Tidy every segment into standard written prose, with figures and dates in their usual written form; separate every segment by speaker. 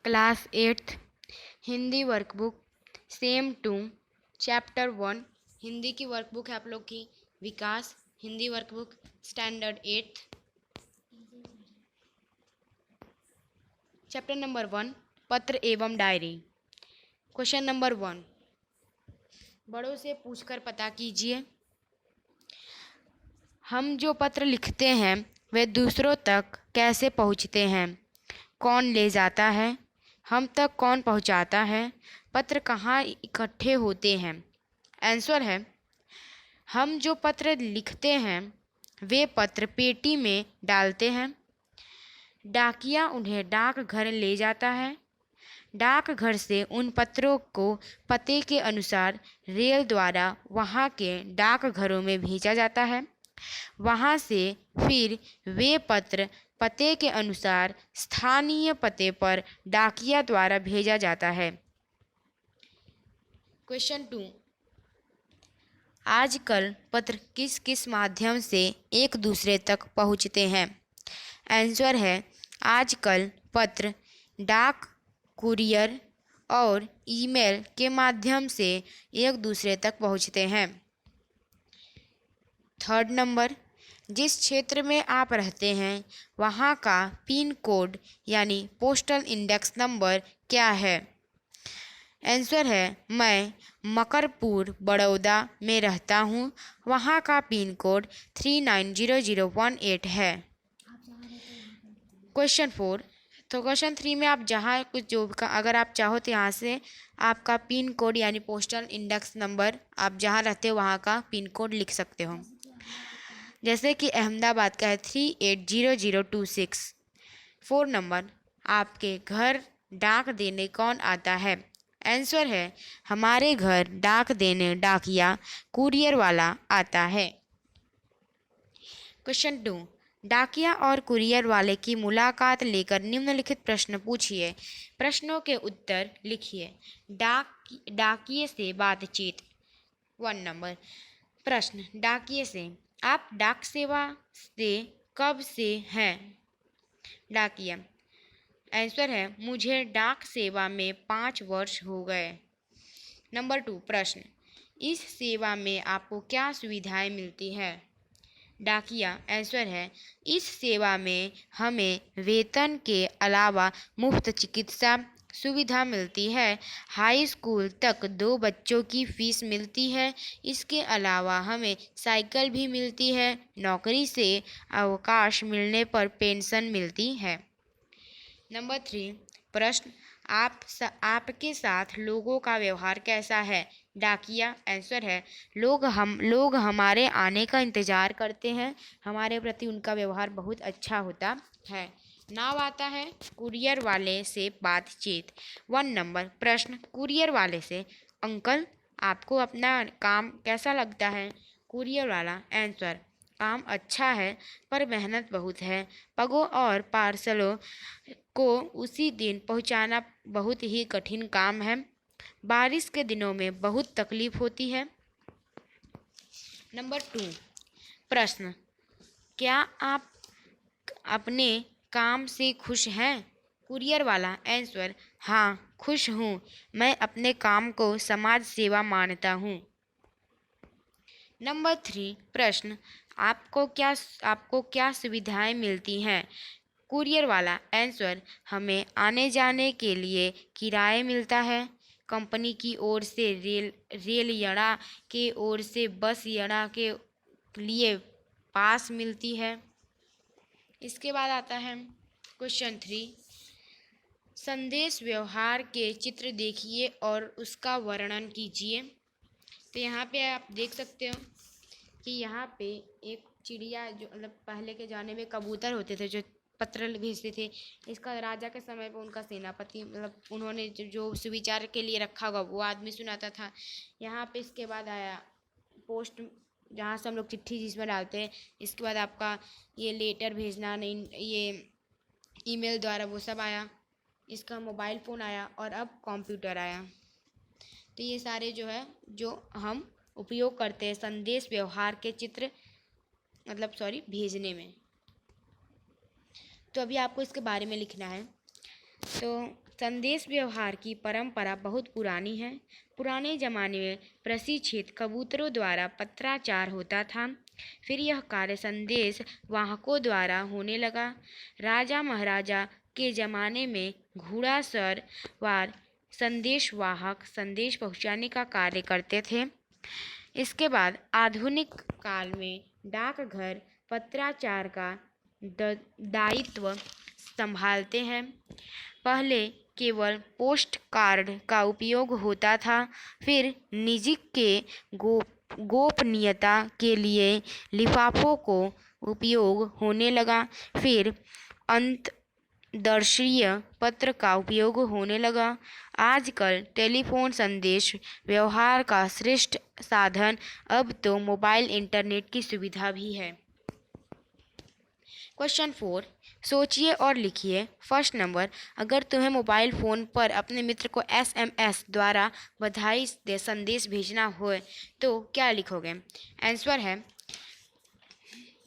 Speaker 1: Class 8th Hindi workbook sem 2 chapter 1 Hindi की workbook है आप लोग की Vikas Hindi workbook standard 8th chapter number 1 पत्र एवं डायरी। क्वेश्चन नंबर 1, बड़ों से पूछकर पता कीजिए। हम जो पत्र लिखते हैं वे दूसरों तक कैसे पहुंचते हैं? कौन ले जाता है? हम तक कौन पहुंचाता है? पत्र कहाँ इकट्ठे होते हैं? आंसर है, हम जो पत्र लिखते हैं वे पत्र पेटी में डालते हैं। डाकिया उन्हें डाकघर ले जाता है। डाकघर से उन पत्रों को पते के अनुसार रेल द्वारा वहाँ के डाकघरों में भेजा जाता है। वहाँ से फिर वे पत्र पते के अनुसार स्थानीय पते पर डाकिया द्वारा भेजा जाता है। क्वेश्चन 2, आजकल पत्र किस किस माध्यम से एक दूसरे तक पहुँचते हैं? आंसर है, आजकल पत्र डाक, कुरियर और ईमेल के माध्यम से एक दूसरे तक पहुँचते हैं। थर्ड नंबर, जिस क्षेत्र में आप रहते हैं वहाँ का पिन कोड यानी पोस्टल इंडेक्स नंबर क्या है? आंसर है, मैं मकरपुर बड़ौदा में रहता हूँ। वहाँ का पिन कोड 390018 है। क्वेश्चन 4, तो क्वेश्चन 3 में आप जहाँ कुछ जो अगर आप चाहो तो यहाँ से आपका पिन कोड यानी पोस्टल इंडेक्स नंबर आप जहाँ रहते हो वहाँ का पिन कोड लिख सकते हो। जैसे कि अहमदाबाद का है 380026। 4 नंबर, आपके घर डाक देने कौन आता है? आंसर है, हमारे घर डाक देने डाकिया कुरियर वाला आता है। क्वेश्चन 2, डाकिया और कुरियर वाले की मुलाकात लेकर निम्नलिखित प्रश्न पूछिए। प्रश्नों के उत्तर लिखिए। डाकिये से बातचीत। 1 नंबर प्रश्न, डाकिये से, आप डाक सेवा से कब से हैं? डाकिया, आंसर है, मुझे डाक सेवा में 5 वर्ष हो गए। नंबर 2 प्रश्न, इस सेवा में आपको क्या सुविधाएं मिलती है? डाकिया, आंसर है, इस सेवा में हमें वेतन के अलावा मुफ्त चिकित्सा सुविधा मिलती है। हाई स्कूल तक 2 बच्चों की फीस मिलती है। इसके अलावा हमें साइकिल भी मिलती है। नौकरी से अवकाश मिलने पर पेंशन मिलती है। नंबर 3 प्रश्न, आपके साथ लोगों का व्यवहार कैसा है? डाकिया, आंसर है, लोग हमारे आने का इंतज़ार करते हैं। हमारे प्रति उनका व्यवहार बहुत अच्छा होता है। नाव आता है कुरियर वाले से बातचीत। 1 नंबर प्रश्न, कुरियर वाले से, अंकल आपको अपना काम कैसा लगता है? कुरियर वाला, आंसर, काम अच्छा है पर मेहनत बहुत है। पगों और पार्सलों को उसी दिन पहुंचाना बहुत ही कठिन काम है। बारिश के दिनों में बहुत तकलीफ होती है। नंबर 2 प्रश्न, क्या आप अपने काम से खुश हैं? कुरियर वाला, आंसर, हाँ खुश हूँ। मैं अपने काम को समाज सेवा मानता हूँ। नंबर 3 प्रश्न, आपको क्या सुविधाएं मिलती हैं? कुरियर वाला, आंसर, हमें आने जाने के लिए किराए मिलता है। कंपनी की ओर से रेल यड़ा के ओर से बस यड़ा के लिए पास मिलती है। इसके बाद आता है क्वेश्चन 3, संदेश व्यवहार के चित्र देखिए और उसका वर्णन कीजिए। तो यहाँ पे आप देख सकते हो कि यहाँ पे एक चिड़िया, जो मतलब पहले के ज़माने में कबूतर होते थे जो पत्र भेजते थे, इसका राजा के समय पे उनका सेनापति मतलब उन्होंने जो सुविचार के लिए रखा होगा वो आदमी सुनाता था। यहाँ पे इसके बाद आया पोस्ट, जहाँ से हम लोग चिट्ठी जिसमें डालते हैं। इसके बाद आपका ये लेटर भेजना, नहीं ये ईमेल द्वारा, वो सब आया। इसका मोबाइल फ़ोन आया और अब कंप्यूटर आया। तो ये सारे जो है जो हम उपयोग करते हैं संदेश व्यवहार के चित्र भेजने में। तो अभी आपको इसके बारे में लिखना है। तो संदेश व्यवहार की परंपरा बहुत पुरानी है। पुराने जमाने में प्रशिक्षित कबूतरों द्वारा पत्राचार होता था। फिर यह कार्य संदेश वाहकों द्वारा होने लगा। राजा महाराजा के जमाने में घुड़सवार संदेश वाहक संदेश पहुंचाने का कार्य करते थे। इसके बाद आधुनिक काल में डाकघर पत्राचार का दायित्व संभालते हैं। पहले केवल पोस्ट कार्ड का उपयोग होता था, फिर निजी के गोपनीयता के लिए लिफाफों को उपयोग होने लगा, फिर अंतर्देशीय पत्र का उपयोग होने लगा। आजकल टेलीफोन संदेश व्यवहार का श्रेष्ठ साधन, अब तो मोबाइल इंटरनेट की सुविधा भी है। क्वेश्चन 4, सोचिए और लिखिए। फर्स्ट नंबर, अगर तुम्हें मोबाइल फ़ोन पर अपने मित्र को SMS द्वारा बधाई संदेश भेजना हो तो क्या लिखोगे? आंसर है,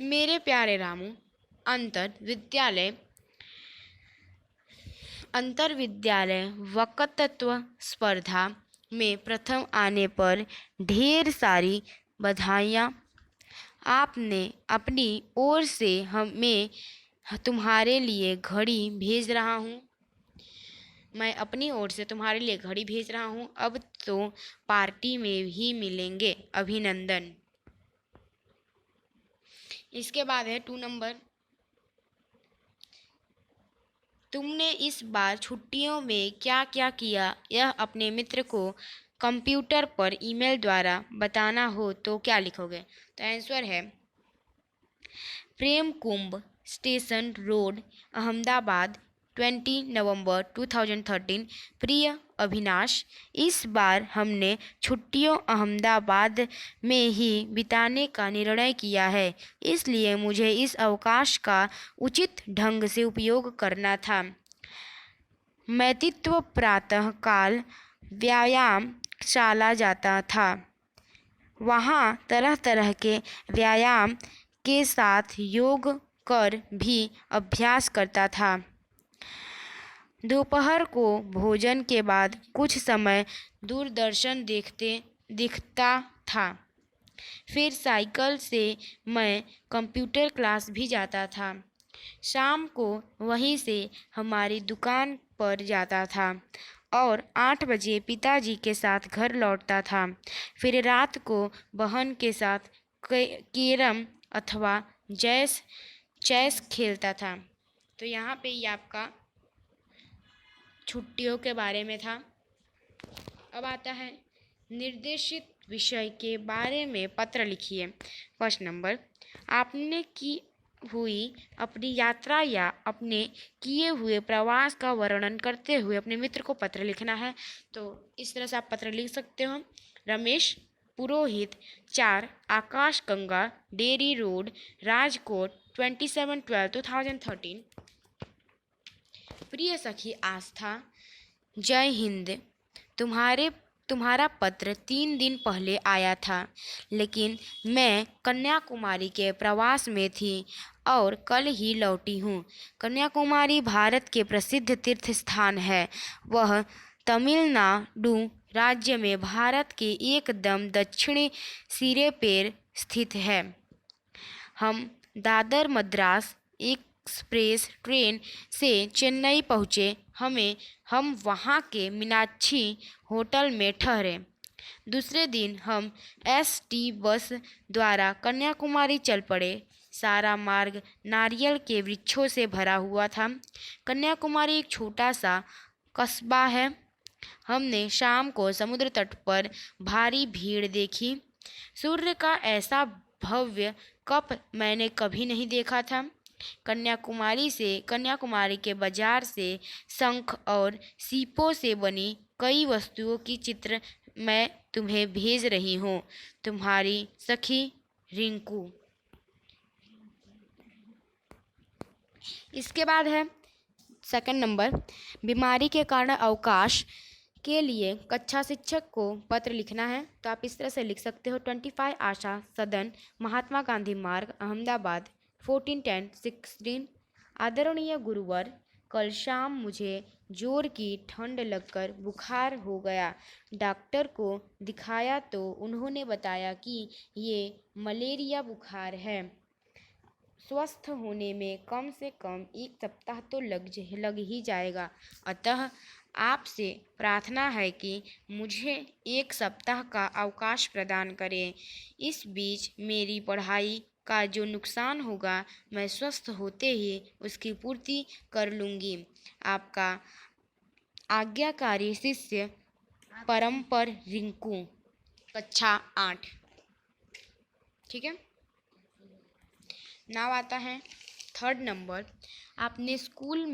Speaker 1: मेरे प्यारे रामू, अंतर विद्यालय वक्तृत्व स्पर्धा में प्रथम आने पर ढेर सारी बधाइयाँ। आपने अपनी ओर से मैं तुम्हारे लिए घड़ी भेज रहा हूँ। मैं अपनी ओर से तुम्हारे लिए घड़ी भेज रहा हूँ। अब तो पार्टी में भी मिलेंगे। अभिनंदन। इसके बाद है 2 नंबर, तुमने इस बार छुट्टियों में क्या क्या किया, यह अपने मित्र को कंप्यूटर पर ईमेल द्वारा बताना हो तो क्या लिखोगे? तो आंसर है, प्रेम कुंभ, स्टेशन रोड, अहमदाबाद, 20 नवंबर 2013। प्रिय अविनाश, इस बार हमने छुट्टियों अहमदाबाद में ही बिताने का निर्णय किया है, इसलिए मुझे इस अवकाश का उचित ढंग से उपयोग करना था। मैत्रित्व प्रातः काल व्यायाम शाला जाता था। वहाँ तरह तरह के व्यायाम के साथ योग कर भी अभ्यास करता था। दोपहर को भोजन के बाद कुछ समय दूरदर्शन देखता था। फिर साइकिल से मैं कंप्यूटर क्लास भी जाता था। शाम को वहीं से हमारी दुकान पर जाता था और 8 बजे पिताजी के साथ घर लौटता था। फिर रात को बहन के साथ कैरम अथवा चेस खेलता था। तो यहाँ पे ये आपका छुट्टियों के बारे में था। अब आता है निर्देशित विषय के बारे में पत्र लिखिए। फर्स्ट नंबर, आपने की हुई अपनी यात्रा या अपने किए हुए प्रवास का वर्णन करते हुए अपने मित्र को पत्र लिखना है। तो इस तरह से आप पत्र लिख सकते हो। रमेश पुरोहित, 4 आकाश गंगा डेयरी रोड, राजकोट, 27/12/2013। प्रिय सखी आस्था, जय हिंद। तुम्हारा पत्र 3 दिन पहले आया था, लेकिन मैं कन्याकुमारी के प्रवास में थी और कल ही लौटी हूँ। कन्याकुमारी भारत के प्रसिद्ध तीर्थ स्थान है। वह तमिलनाडु राज्य में भारत के एकदम दक्षिणी सिरे पर स्थित है। हम दादर मद्रास एक्सप्रेस ट्रेन से चेन्नई पहुँचे। हम वहाँ के मीनाक्षी होटल में ठहरे। दूसरे दिन हम ST बस द्वारा कन्याकुमारी चल पड़े। सारा मार्ग नारियल के वृक्षों से भरा हुआ था। कन्याकुमारी एक छोटा सा कस्बा है। हमने शाम को समुद्र तट पर भारी भीड़ देखी। सूर्य का ऐसा भव्य कप मैंने कभी नहीं देखा था। कन्याकुमारी के बाजार से शंख और सीपों से बनी कई वस्तुओं की चित्र मैं तुम्हें भेज रही हूँ। तुम्हारी सखी रिंकू। इसके बाद है सेकंड नंबर, बीमारी के कारण अवकाश के लिए कक्षा शिक्षक को पत्र लिखना है। तो आप इस तरह से लिख सकते हो। 25 आशा सदन, महात्मा गांधी मार्ग, अहमदाबाद, 14/10/16। आदरणीय गुरुवर, कल शाम मुझे जोर की ठंड लगकर बुखार हो गया। डॉक्टर को दिखाया तो उन्होंने बताया कि ये मलेरिया बुखार है। स्वस्थ होने में कम से कम 1 सप्ताह तो लग ही जाएगा। अतः आपसे प्रार्थना है कि मुझे 1 सप्ताह का अवकाश प्रदान करें। इस बीच मेरी पढ़ाई का जो नुकसान होगा मैं स्वस्थ होते ही उसकी पूर्ति कर लूँगी। आपका आज्ञाकारी शिष्य परम्पर रिंकू, कक्षा 8। ठीक है। नाव आता है 3rd नंबर। अपने स्कूल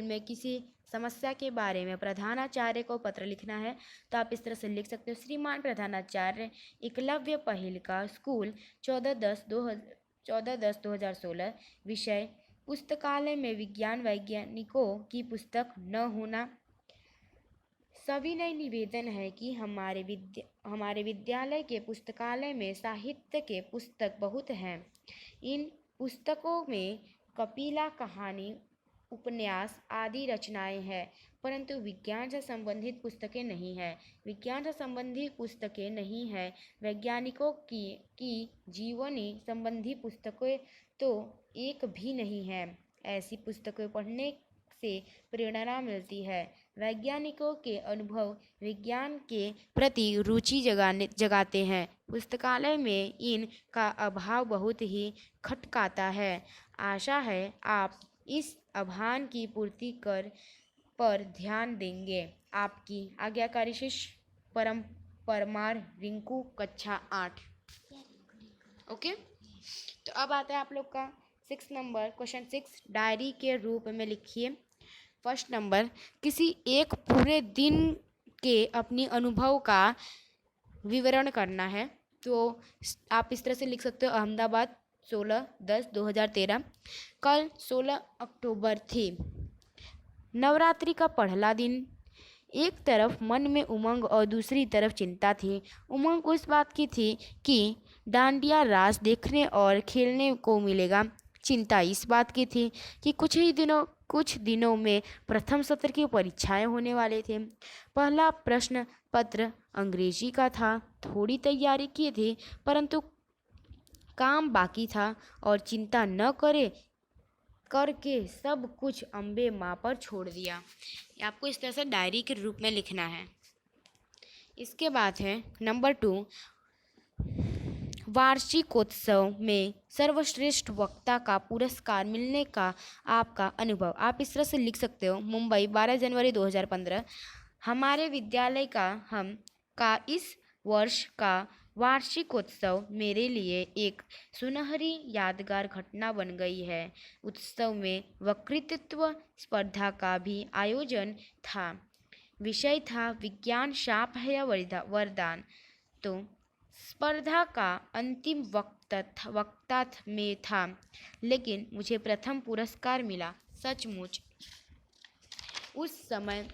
Speaker 1: में किसी समस्या के बारे में प्रधानाचार्य को पत्र लिखना है। तो आप इस तरह से लिख सकते हो, श्रीमान प्रधानाचार्य, एकलव्य पहिल का स्कूल 14/10/2016। विषय, पुस्तकालय में विज्ञान वैज्ञानिकों की पुस्तक न होना। सविनय निवेदन है कि हमारे विद्यालय के पुस्तकालय में साहित्य के पुस्तक बहुत हैं। इन पुस्तकों में कपिला कहानी, उपन्यास आदि रचनाएं हैं, परंतु विज्ञान से संबंधित पुस्तकें नहीं हैं। विज्ञान से संबंधित पुस्तकें नहीं हैं। वैज्ञानिकों की जीवनी संबंधी पुस्तकें तो एक भी नहीं है। ऐसी पुस्तकें पढ़ने से प्रेरणा मिलती है। वैज्ञानिकों के अनुभव विज्ञान के प्रति रुचि जगाते हैं। पुस्तकालय में इन का अभाव बहुत ही खटकाता है। आशा है आप इस आह्वान की पूर्ति पर ध्यान देंगे। आपकी आज्ञाकारी शिष्य परमार रिंकू, कक्षा 8। ओके। तो अब आता है आप लोग का 6 नंबर, क्वेश्चन 6। डायरी के रूप में लिखिए। 1st नंबर, किसी एक पूरे दिन के अपनी अनुभव का विवरण करना है। तो आप इस तरह से लिख सकते हो, अहमदाबाद 16/10/2013। कल 16 अक्टूबर थी। नवरात्रि का पहला दिन। एक तरफ मन में उमंग और दूसरी तरफ चिंता थी। उमंग उस बात की थी कि डांडिया रास देखने और खेलने को मिलेगा। चिंता इस बात की थी कि कुछ दिनों में प्रथम सत्र की परीक्षाएं होने वाले थे। पहला प्रश्न पत्र अंग्रेजी का था। थोड़ी तैयारी की थी, परंतु काम बाकी था और चिंता न करके सब कुछ अम्बे माँ पर छोड़ दिया। आपको इस तरह से डायरी के रूप में लिखना है। इसके बाद है नंबर 2, वार्षिकोत्सव में सर्वश्रेष्ठ वक्ता का पुरस्कार मिलने का आपका अनुभव। आप इस तरह से लिख सकते हो, मुंबई 12 जनवरी 2015। हमारे विद्यालय का इस वर्ष का वार्षिकोत्सव मेरे लिए एक सुनहरी यादगार घटना बन गई है। उत्सव में वक्तृत्व स्पर्धा का भी आयोजन था। विषय था विज्ञान शाप है या वरदान। तो स्पर्धा का अंतिम वक्ता में था, लेकिन मुझे प्रथम पुरस्कार मिला। सचमुच उस समय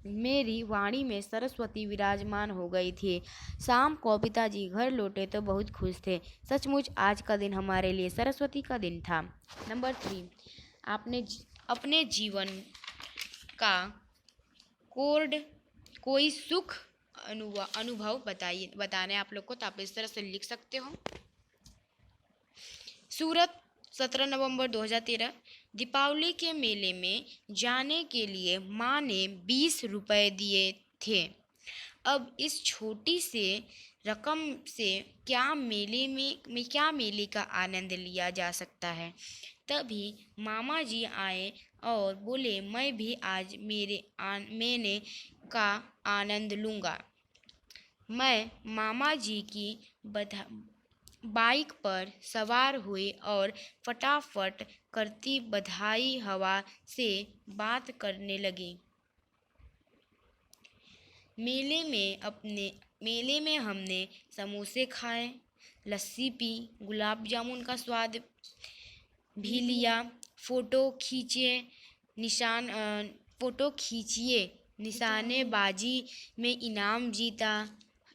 Speaker 1: मेरी वाणी में सरस्वती विराजमान हो गई थी। शाम को पिताजी घर लौटे तो बहुत खुश थे। सचमुच आज का दिन हमारे लिए सरस्वती का दिन था। नंबर 3, आपने अपने जीवन का कोई सुख अनुभव बताने आप लोग को। तो आप इस तरह से लिख सकते हो। सूरत 17 नवंबर 2013। दीपावली के मेले में जाने के लिए माँ ने 20 रुपए दिए थे। अब इस छोटी से रकम से क्या मेले का आनंद लिया जा सकता है। तभी मामा जी आए और बोले, मैं भी आज मेले का आनंद लूँगा। मैं मामा जी की बाइक पर सवार हुई और फटाफट करती बधाई हवा से बात करने लगी। मेले में हमने समोसे खाए, लस्सी पी, गुलाब जामुन का स्वाद भी लिया, फोटो खींचिए, निशानेबाजी में इनाम जीता।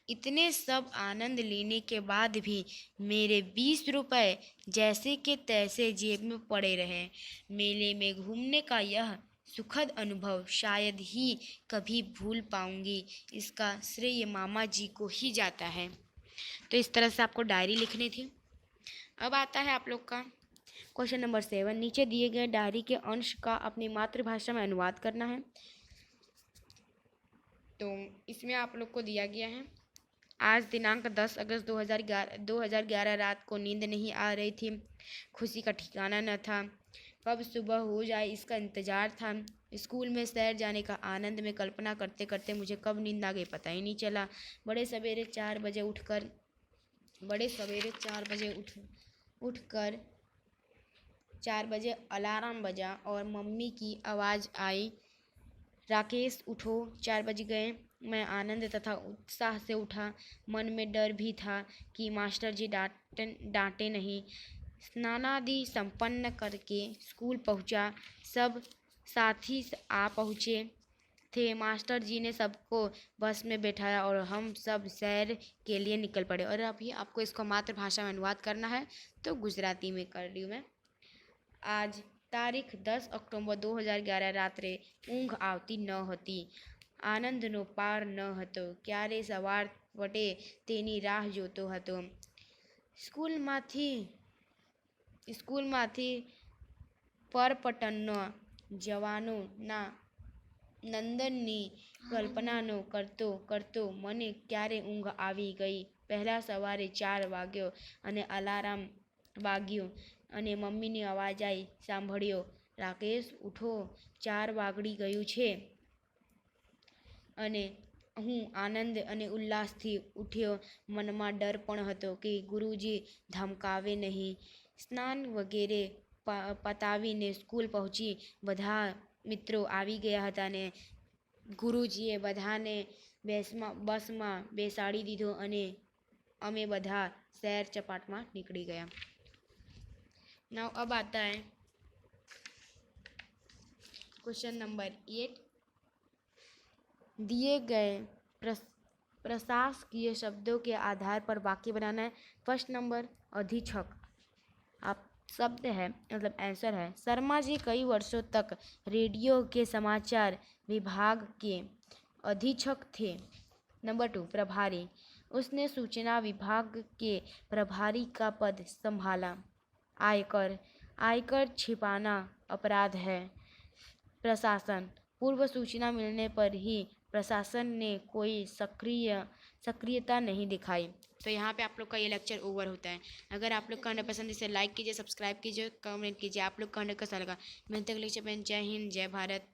Speaker 1: इतने सब आनंद लेने के बाद भी मेरे 20 रुपए जैसे के तैसे जेब में पड़े रहे। मेले में घूमने का यह सुखद अनुभव शायद ही कभी भूल पाऊंगी। इसका श्रेय मामा जी को ही जाता है। तो इस तरह से आपको डायरी लिखनी थी। अब आता है आप लोग का क्वेश्चन नंबर 7। नीचे दिए गए डायरी के अंश का अपनी मातृभाषा में अनुवाद करना है। तो इसमें आप लोग को दिया गया है, आज दिनांक 10 अगस्त 2011 रात को नींद नहीं आ रही थी, खुशी का ठिकाना न था, कब सुबह हो जाए इसका इंतज़ार था। स्कूल में सैर जाने का आनंद में कल्पना करते करते मुझे कब नींद आ गई पता ही नहीं चला। बड़े सवेरे 4 बजे उठकर 4 बजे अलार्म बजा और मम्मी की आवाज़ आई, राकेश उठो, 4 बज गए। मैं आनंद तथा उत्साह से उठा। मन में डर भी था कि मास्टर जी डांटे नहीं। स्नानादि संपन्न करके स्कूल पहुंचा। सब साथी आ पहुँचे थे। मास्टर जी ने सबको बस में बैठाया और हम सब सैर के लिए निकल पड़े। और अभी आपको इसको मातृभाषा में अनुवाद करना है, तो गुजराती में कर रही हूँ मैं। आज તારીખ 10 ઓક્ટોબર 2011 રાત્રે ઊંઘ આવતી ન હતી. આનંદનો પાર ન હતો. ક્યારે સવાર વટે તેની રાહ જોતો હતો. સ્કૂલમાંથી પરપટનનો જવાનોના નંદનની કલ્પનાનો કરતો કરતો મને ક્યારે ઊંઘ આવી ગઈ. પહેલાં સવારે 4 વાગ્યો અને અલાર્મ વાગ્યું અને મમ્મીની અવાજ આવી સાંભળ્યો, રાકેશ ઉઠો, 4 વાગી ગયું છે. અને હું આનંદ અને ઉલ્લાસથી ઉઠ્યો. મનમાં ડર પણ હતો કે ગુરુજી ધમકાવે નહીં. સ્નાન વગેરે પતાવીને સ્કૂલ પહોંચી. બધા મિત્રો આવી ગયા હતા અને ગુરુજીએ બધાને બસમાં બેસાડી દીધો અને અમે બધા સૈર ચપાટમાં નીકળી ગયા. नाउ अब आता है क्वेश्चन नंबर 8। दिए गए प्रशासकीय शब्दों के आधार पर वाक्य बनाना है। फर्स्ट नंबर अधीक्षक। आप शब्द है मतलब आंसर है, शर्मा जी कई वर्षों तक रेडियो के समाचार विभाग के अधीक्षक थे। नंबर 2 प्रभारी। उसने सूचना विभाग के प्रभारी का पद संभाला। आयकर छिपाना अपराध है। प्रशासन। पूर्व सूचना मिलने पर ही प्रशासन ने कोई सक्रियता नहीं दिखाई। तो यहाँ पे आप लोग का ये लेक्चर ओवर होता है। अगर आप लोग का हंड्रेड पसंद इसे लाइक कीजिए, सब्सक्राइब कीजिए, कमेंट कीजिए। आप लोग का हंड्रेड कैसा लगा। मैं तक लेक्चर जय हिंद, जय भारत।